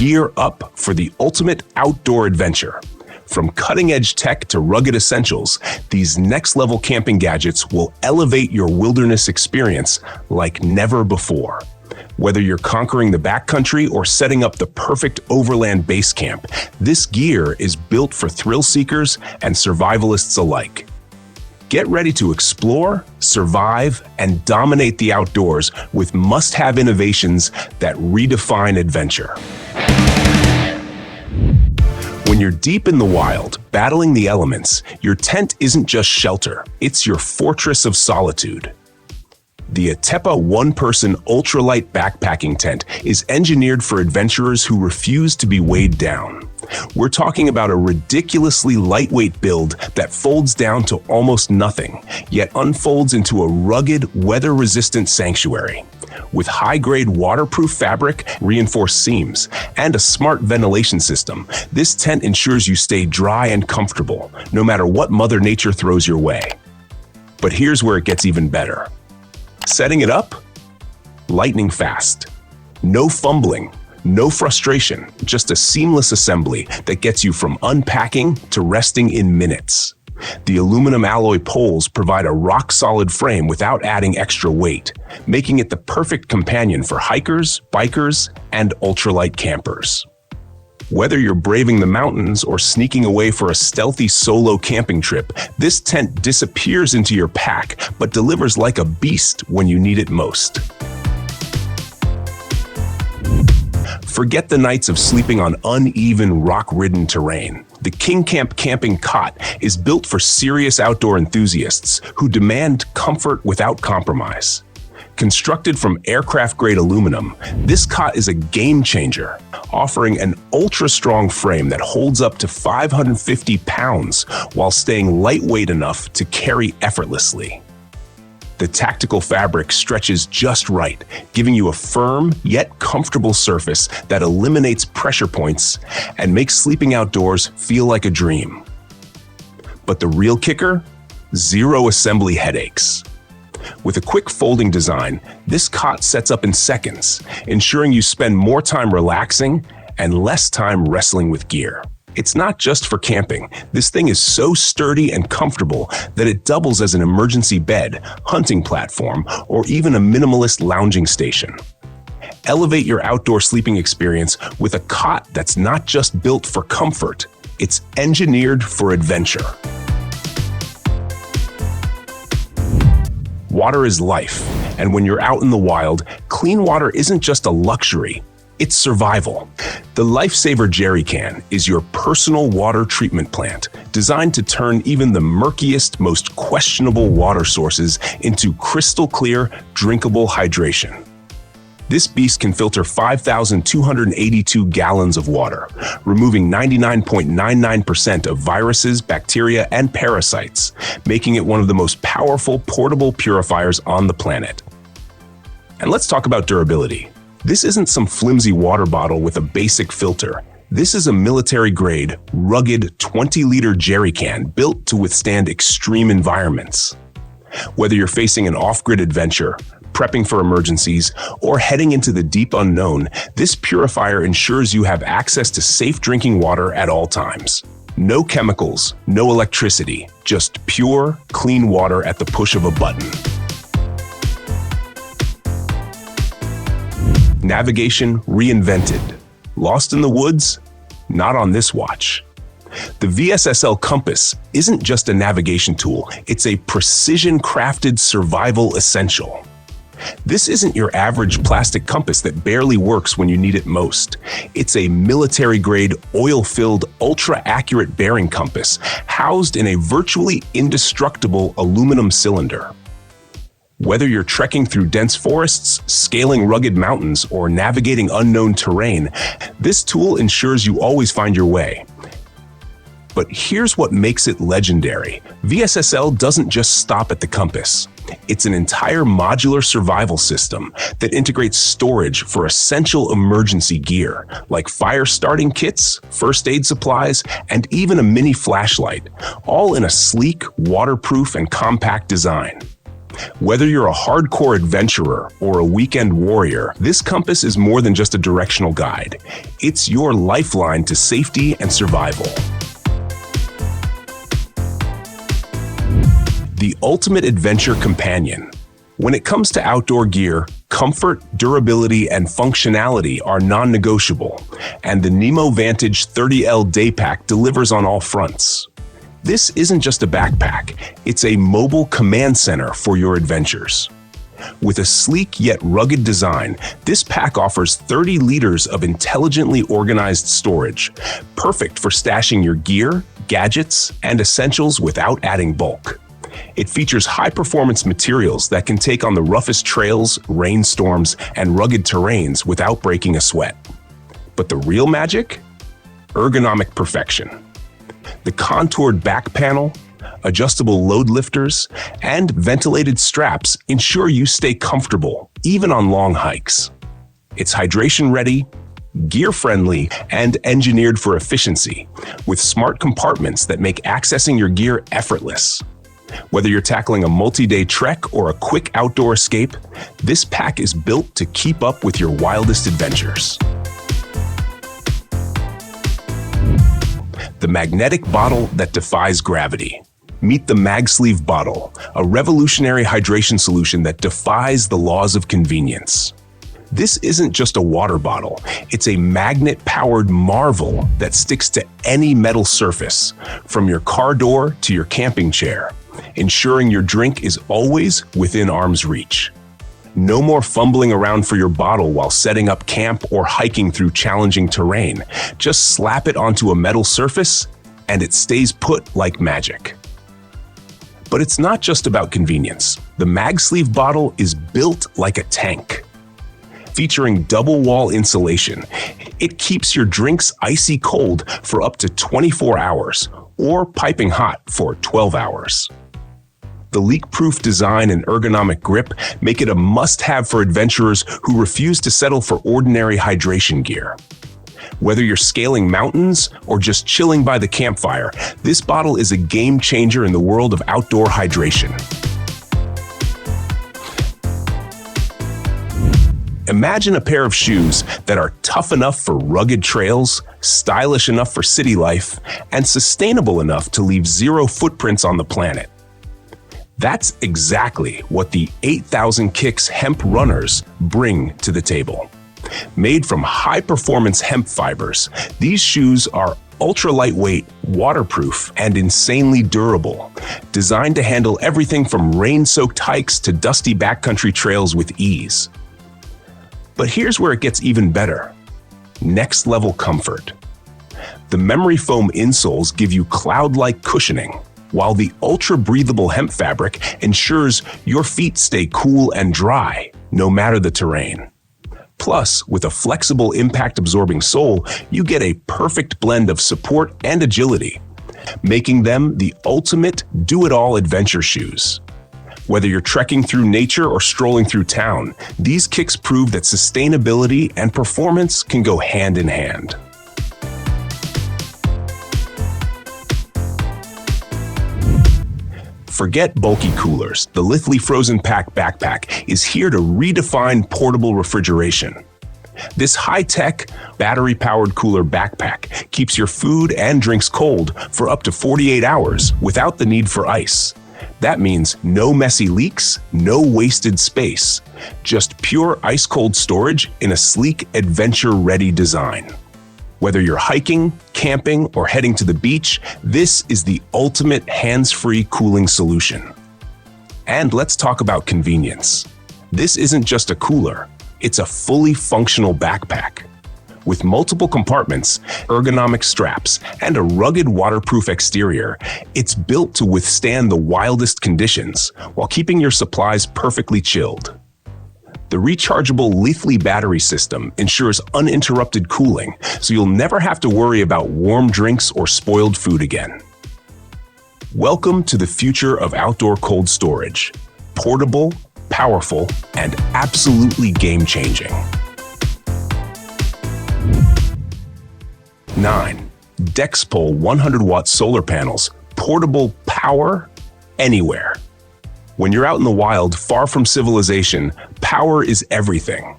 Gear up for the ultimate outdoor adventure. From cutting-edge tech to rugged essentials, these next-level camping gadgets will elevate your wilderness experience like never before. Whether you're conquering the backcountry or setting up the perfect overland base camp, this gear is built for thrill seekers and survivalists alike. Get ready to explore, survive, and dominate the outdoors with must-have innovations that redefine adventure. When you're deep in the wild, battling the elements, your tent isn't just shelter, it's your fortress of solitude. The ATEPA one-person ultralight backpacking tent is engineered for adventurers who refuse to be weighed down. We're talking about a ridiculously lightweight build that folds down to almost nothing, yet unfolds into a rugged, weather-resistant sanctuary. With high-grade waterproof fabric, reinforced seams, and a smart ventilation system, this tent ensures you stay dry and comfortable, no matter what Mother Nature throws your way. But here's where it gets even better. Setting it up? Lightning fast. No fumbling, no frustration, just a seamless assembly that gets you from unpacking to resting in minutes. The aluminum alloy poles provide a rock-solid frame without adding extra weight, making it the perfect companion for hikers, bikers, and ultralight campers. Whether you're braving the mountains or sneaking away for a stealthy solo camping trip, this tent disappears into your pack but delivers like a beast when you need it most. Forget the nights of sleeping on uneven, rock-ridden terrain. The KingCamp camping cot is built for serious outdoor enthusiasts who demand comfort without compromise. Constructed from aircraft-grade aluminum, this cot is a game-changer, offering an ultra-strong frame that holds up to 550 pounds while staying lightweight enough to carry effortlessly. The tactical fabric stretches just right, giving you a firm yet comfortable surface that eliminates pressure points and makes sleeping outdoors feel like a dream. But the real kicker? Zero assembly headaches. With a quick folding design, this cot sets up in seconds, ensuring you spend more time relaxing and less time wrestling with gear. It's not just for camping. This thing is so sturdy and comfortable that it doubles as an emergency bed, hunting platform, or even a minimalist lounging station. Elevate your outdoor sleeping experience with a cot that's not just built for comfort, it's engineered for adventure. Water is life, and when you're out in the wild, clean water isn't just a luxury, it's survival. The LifeSaver Jerrycan is your personal water treatment plant, designed to turn even the murkiest, most questionable water sources into crystal clear, drinkable hydration. This beast can filter 5,282 gallons of water, removing 99.99% of viruses, bacteria, and parasites, making it one of the most powerful portable purifiers on the planet. And let's talk about durability. This isn't some flimsy water bottle with a basic filter. This is a military-grade, rugged 20-liter Jerrycan built to withstand extreme environments. Whether you're facing an off-grid adventure, prepping for emergencies, or heading into the deep unknown, this purifier ensures you have access to safe drinking water at all times. No chemicals, no electricity, just pure, clean water at the push of a button. Navigation reinvented. Lost in the woods? Not on this watch. The VSSL compass isn't just a navigation tool, it's a precision-crafted survival essential. This isn't your average plastic compass that barely works when you need it most. It's a military-grade, oil-filled, ultra-accurate bearing compass housed in a virtually indestructible aluminum cylinder. Whether you're trekking through dense forests, scaling rugged mountains, or navigating unknown terrain, this tool ensures you always find your way. But here's what makes it legendary. VSSL doesn't just stop at the compass. It's an entire modular survival system that integrates storage for essential emergency gear, like fire starting kits, first aid supplies, and even a mini flashlight, all in a sleek, waterproof, and compact design. Whether you're a hardcore adventurer or a weekend warrior, this compass is more than just a directional guide. It's your lifeline to safety and survival. The ultimate adventure companion. When it comes to outdoor gear, comfort, durability, and functionality are non-negotiable, and the NEMO Vantage 30L Daypack delivers on all fronts. This isn't just a backpack, it's a mobile command center for your adventures. With a sleek yet rugged design, this pack offers 30 liters of intelligently organized storage, perfect for stashing your gear, gadgets, and essentials without adding bulk. It features high-performance materials that can take on the roughest trails, rainstorms, and rugged terrains without breaking a sweat. But the real magic? Ergonomic perfection. The contoured back panel, adjustable load lifters, and ventilated straps ensure you stay comfortable, even on long hikes. It's hydration-ready, gear-friendly, and engineered for efficiency, with smart compartments that make accessing your gear effortless. Whether you're tackling a multi-day trek or a quick outdoor escape, this pack is built to keep up with your wildest adventures. The magnetic bottle that defies gravity. Meet the MagSleeve bottle, a revolutionary hydration solution that defies the laws of convenience. This isn't just a water bottle, it's a magnet-powered marvel that sticks to any metal surface, from your car door to your camping chair, ensuring your drink is always within arm's reach. No more fumbling around for your bottle while setting up camp or hiking through challenging terrain. Just slap it onto a metal surface, and it stays put like magic. But it's not just about convenience. The MagSleeve bottle is built like a tank. Featuring double-wall insulation, it keeps your drinks icy cold for up to 24 hours, or piping hot for 12 hours. The leak-proof design and ergonomic grip make it a must-have for adventurers who refuse to settle for ordinary hydration gear. Whether you're scaling mountains or just chilling by the campfire, this bottle is a game-changer in the world of outdoor hydration. Imagine a pair of shoes that are tough enough for rugged trails, stylish enough for city life, and sustainable enough to leave zero footprints on the planet. That's exactly what the 8,000 Kicks hemp runners bring to the table. Made from high-performance hemp fibers, these shoes are ultra-lightweight, waterproof, and insanely durable, designed to handle everything from rain-soaked hikes to dusty backcountry trails with ease. But here's where it gets even better. Next-level comfort. The memory foam insoles give you cloud-like cushioning, while the ultra-breathable hemp fabric ensures your feet stay cool and dry, no matter the terrain. Plus, with a flexible impact-absorbing sole, you get a perfect blend of support and agility, making them the ultimate do-it-all adventure shoes. Whether you're trekking through nature or strolling through town, these kicks prove that sustainability and performance can go hand in hand. Forget bulky coolers. The Litheli FrozenPack backpack is here to redefine portable refrigeration. This high-tech, battery-powered cooler backpack keeps your food and drinks cold for up to 48 hours without the need for ice. That means no messy leaks, no wasted space, just pure ice-cold storage in a sleek, adventure-ready design. Whether you're hiking, camping, or heading to the beach, this is the ultimate hands-free cooling solution. And let's talk about convenience. This isn't just a cooler, it's a fully functional backpack. With multiple compartments, ergonomic straps, and a rugged waterproof exterior, it's built to withstand the wildest conditions while keeping your supplies perfectly chilled. The rechargeable Litheli battery system ensures uninterrupted cooling, so you'll never have to worry about warm drinks or spoiled food again. Welcome to the future of outdoor cold storage. Portable, powerful, and absolutely game-changing. 9. Dexpole 100-watt solar panels. Portable power anywhere. When you're out in the wild, far from civilization, power is everything.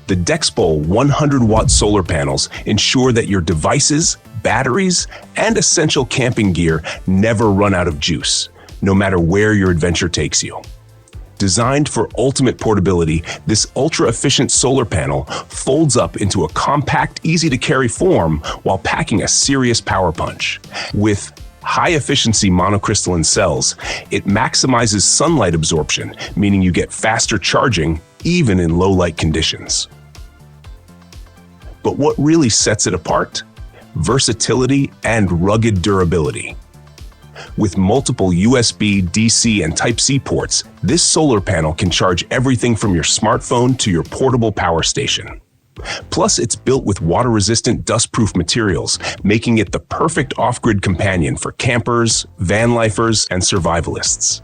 The Dexpole 100-watt solar panels ensure that your devices, batteries, and essential camping gear never run out of juice, no matter where your adventure takes you. Designed for ultimate portability, this ultra-efficient solar panel folds up into a compact, easy-to-carry form while packing a serious power punch. With high-efficiency monocrystalline cells, it maximizes sunlight absorption, meaning you get faster charging even in low-light conditions. But what really sets it apart? Versatility and rugged durability. With multiple USB, DC, and Type-C ports, this solar panel can charge everything from your smartphone to your portable power station. Plus, it's built with water-resistant, dust-proof materials, making it the perfect off-grid companion for campers, van lifers, and survivalists.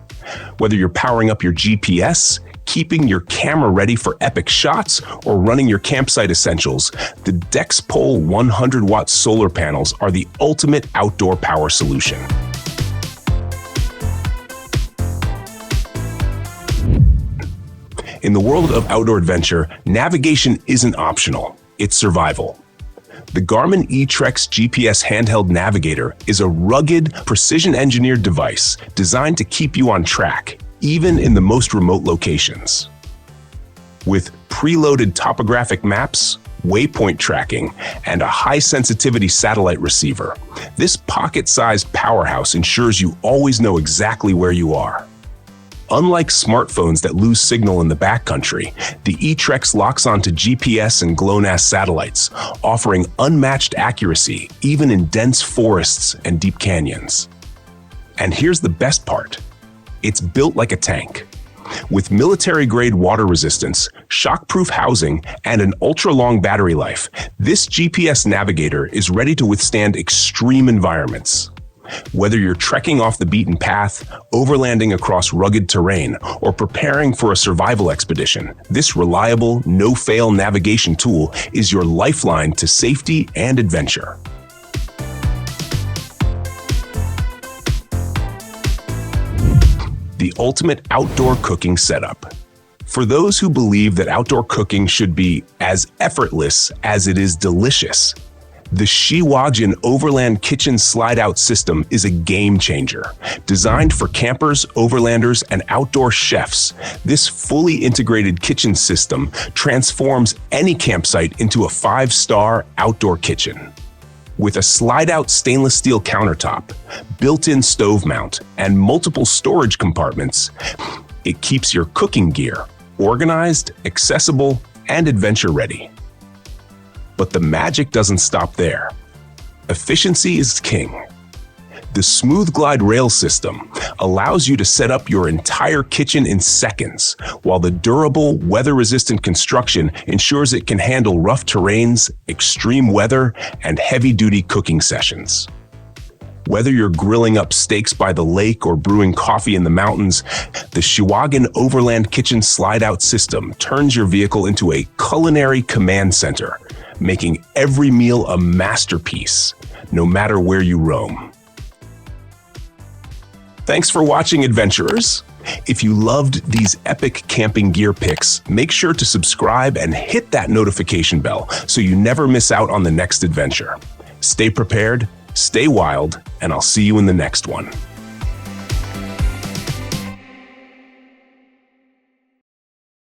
Whether you're powering up your GPS, keeping your camera ready for epic shots, or running your campsite essentials, the Dexpole 100-watt solar panels are the ultimate outdoor power solution. In the world of outdoor adventure, navigation isn't optional, it's survival. The Garmin eTrex GPS Handheld Navigator is a rugged, precision-engineered device designed to keep you on track, even in the most remote locations. With preloaded topographic maps, waypoint tracking, and a high-sensitivity satellite receiver, this pocket-sized powerhouse ensures you always know exactly where you are. Unlike smartphones that lose signal in the backcountry, the eTrex locks onto GPS and GLONASS satellites, offering unmatched accuracy even in dense forests and deep canyons. And here's the best part. It's built like a tank. With military-grade water resistance, shock-proof housing, and an ultra-long battery life, this GPS navigator is ready to withstand extreme environments. Whether you're trekking off the beaten path, overlanding across rugged terrain, or preparing for a survival expedition, this reliable, no-fail navigation tool is your lifeline to safety and adventure. The ultimate outdoor cooking setup. For those who believe that outdoor cooking should be as effortless as it is delicious, the Shiwajin Overland Kitchen Slide-Out System is a game-changer. Designed for campers, overlanders, and outdoor chefs, this fully integrated kitchen system transforms any campsite into a 5-star outdoor kitchen. With a slide-out stainless steel countertop, built-in stove mount, and multiple storage compartments, it keeps your cooking gear organized, accessible, and adventure-ready. But the magic doesn't stop there. Efficiency is king. The Smooth Glide rail system allows you to set up your entire kitchen in seconds, while the durable, weather-resistant construction ensures it can handle rough terrains, extreme weather, and heavy-duty cooking sessions. Whether you're grilling up steaks by the lake or brewing coffee in the mountains, the Shiwajin Overland Kitchen Slide-Out System turns your vehicle into a culinary command center, making every meal a masterpiece, no matter where you roam. Thanks for watching, adventurers. If you loved these epic camping gear picks, make sure to subscribe and hit that notification bell so you never miss out on the next adventure. Stay prepared, stay wild, and I'll see you in the next one.